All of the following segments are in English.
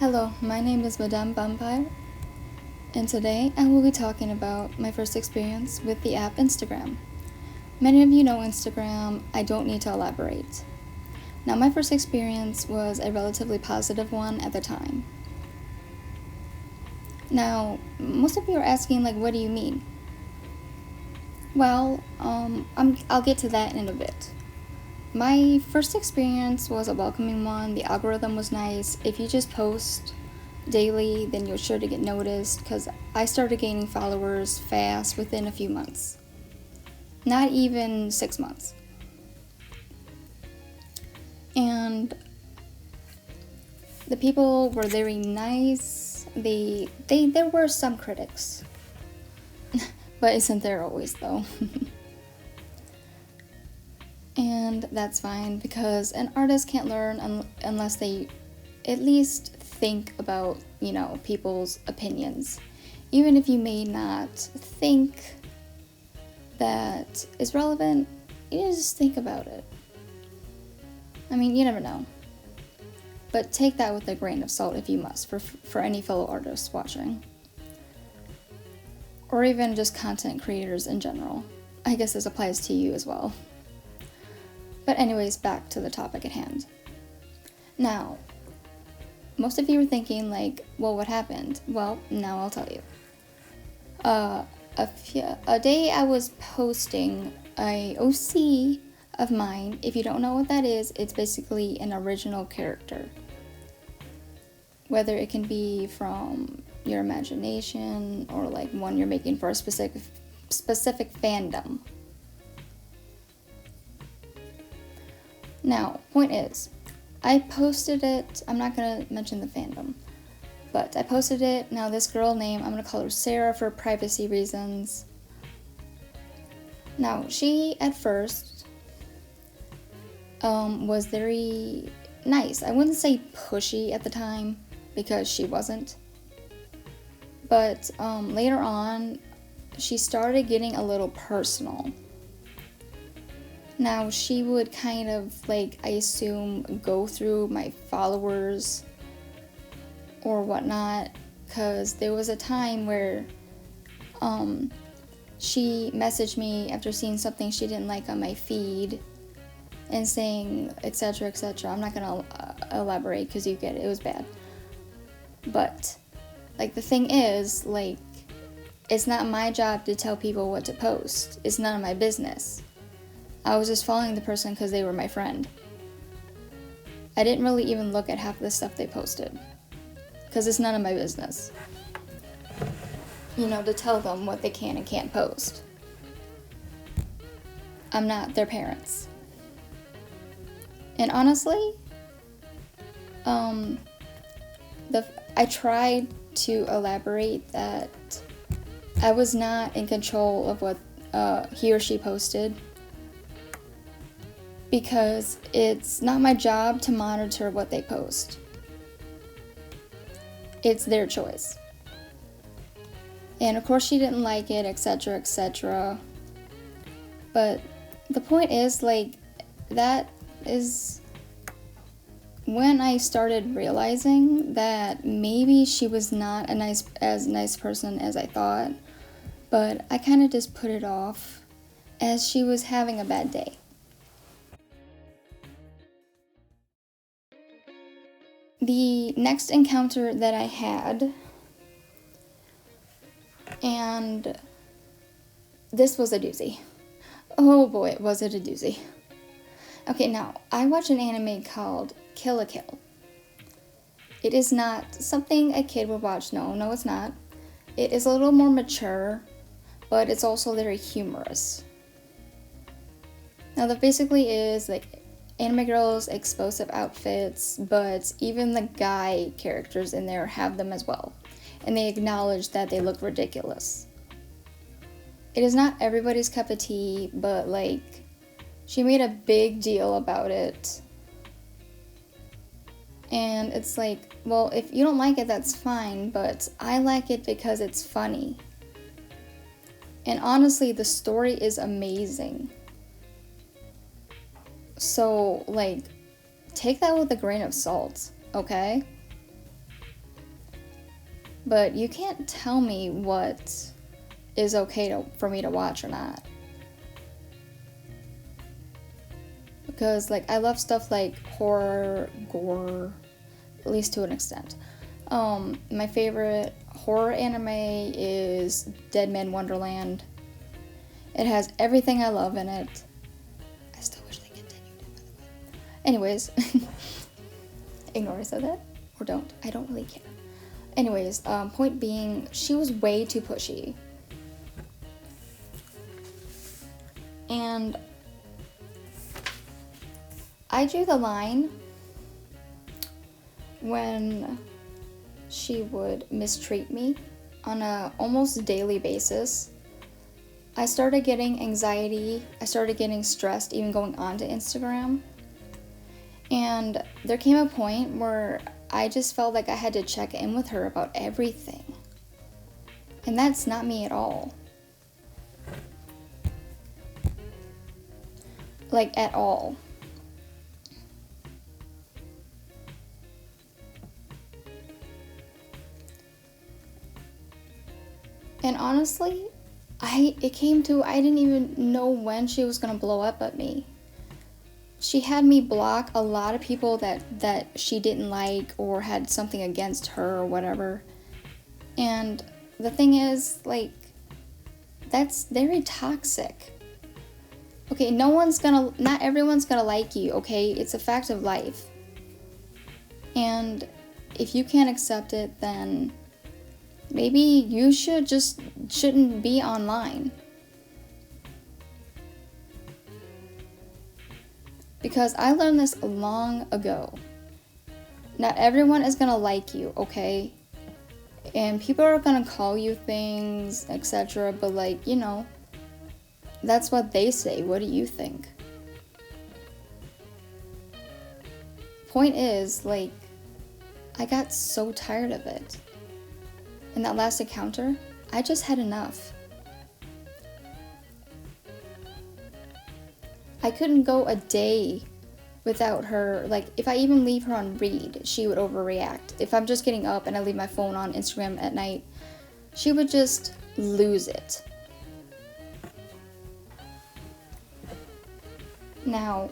Hello, my name is Madame Vampire, and today I will be talking about my first experience with the app Instagram. Many of you know Instagram, I don't need to elaborate. Now, my first experience was a relatively positive one at the time. Most of you are asking, what do you mean? Well, I'll get to that in a bit. My first experience was a welcoming one. The algorithm was nice. If you just post daily, then you're sure to get noticed, because I started gaining followers fast within a few months. Not even 6 months. And the people were very nice. There were some critics. But isn't there always, though? And that's fine, because an artist can't learn unless they at least think about, people's opinions. Even if you may not think that is relevant, you just think about it. I mean, you never know. But take that with a grain of salt if you must, for any fellow artists watching. Or even just content creators in general. I guess this applies to you as well. But anyways, back to the topic at hand. Now, most of you were thinking, what happened? Well, now I'll tell you. A day I was posting a OC of mine. If you don't know what that is, it's basically an original character. Whether it can be from your imagination or one you're making for a specific fandom. Now, point is, I posted it. I'm not going to mention the fandom, but I posted it. Now, this girl name, I'm going to call her Sarah for privacy reasons. Now, she at first was very nice. I wouldn't say pushy at the time, because she wasn't. But later on, she started getting a little personal. Now, she would kind of, I assume, go through my followers or whatnot, because there was a time where she messaged me after seeing something she didn't like on my feed and saying, etc., etc. I'm not going to elaborate, because you get it. It was bad. But, the thing is, it's not my job to tell people what to post. It's none of my business. I was just following the person because they were my friend. I didn't really even look at half of the stuff they posted, because it's none of my business. To tell them what they can and can't post. I'm not their parents. And honestly, I tried to elaborate that I was not in control of what he or she posted, because it's not my job to monitor what they post. It's their choice. And of course she didn't like it, etc., etc. But the point is, that is when I started realizing that maybe she was not as nice person as I thought. But I kind of just put it off, as she was having a bad day. The next encounter that I had, and this was a doozy. Oh boy, was it a doozy. Okay, now, I watch an anime called Kill la Kill. It is not something a kid would watch. No, it's not. It is a little more mature, but it's also very humorous. Now, that basically is, anime girls, explosive outfits, but even the guy characters in there have them as well. And they acknowledge that they look ridiculous. It is not everybody's cup of tea, but, she made a big deal about it. And it's well, if you don't like it, that's fine, but I like it because it's funny. And honestly, the story is amazing. So, take that with a grain of salt, okay? but you can't tell me what is okay for me to watch or not. Because, like, I love stuff like horror, gore, at least to an extent. My favorite horror anime is Dead Man Wonderland. It has everything I love in it. I still wish they continued it, by the way. Anyways, ignore I said that, or don't. I don't really care. Anyways, point being, she was way too pushy. And I drew the line when she would mistreat me on a almost daily basis. I started getting anxiety, I started getting stressed even going onto Instagram. And there came a point where I just felt like I had to check in with her about everything. And that's not me at all. Like, at all. And honestly, it came to, I didn't even know when she was gonna blow up at me. She had me block a lot of people that she didn't like or had something against her or whatever. And the thing is, like, that's very toxic. Okay, not everyone's gonna like you, okay? It's a fact of life. And if you can't accept it, then maybe you shouldn't be online. Because I learned this long ago. Not everyone is gonna like you, okay? And people are gonna call you things, etc. But, like, you know, that's what they say. What do you think? Point is, like, I got so tired of it. In that last encounter, I just had enough. I couldn't go a day without her. Like, if I even leave her on read, she would overreact. If I'm just getting up and I leave my phone on Instagram at night, she would just lose it. Now,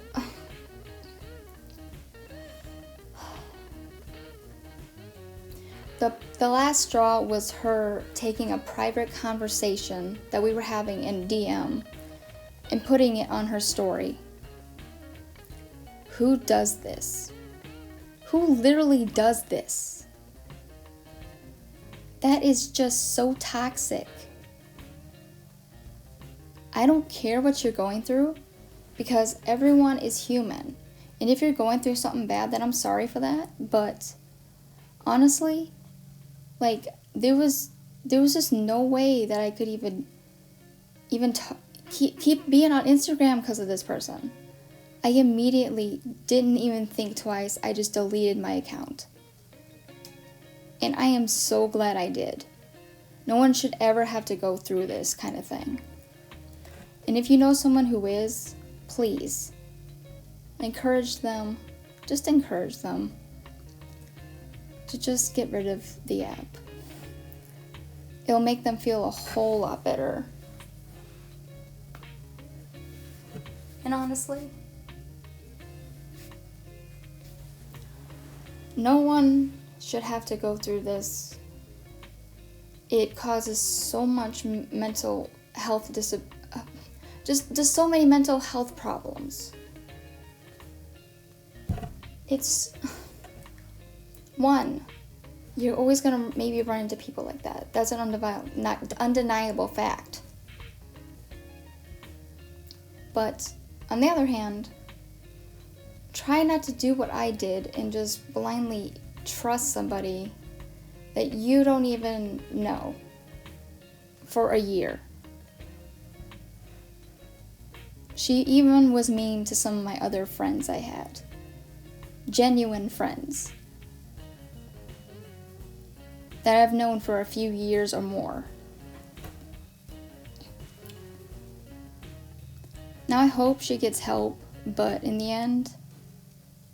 the last straw was her taking a private conversation that we were having in DM and putting it on her story. Who does this? Who literally does this? That is just so toxic. I don't care what you're going through, because everyone is human. And if you're going through something bad, then I'm sorry for that. But honestly, like, there was just no way that I could even keep being on Instagram because of this person. I immediately didn't even think twice. I just deleted my account. And I am so glad I did. No one should ever have to go through this kind of thing. And if you know someone who is, please encourage them to just get rid of the app. It'll make them feel a whole lot better. And honestly, no one should have to go through this. It causes so much mental health just so many mental health problems. It's one, you're always gonna maybe run into people like that. That's an undeniable fact. But on the other hand, try not to do what I did and just blindly trust somebody that you don't even know for a year. She even was mean to some of my other friends I had. Genuine friends that I've known for a few years or more. Now I hope she gets help, but in the end,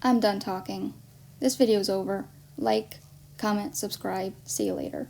I'm done talking. This video's over. Like, comment, subscribe. See you later.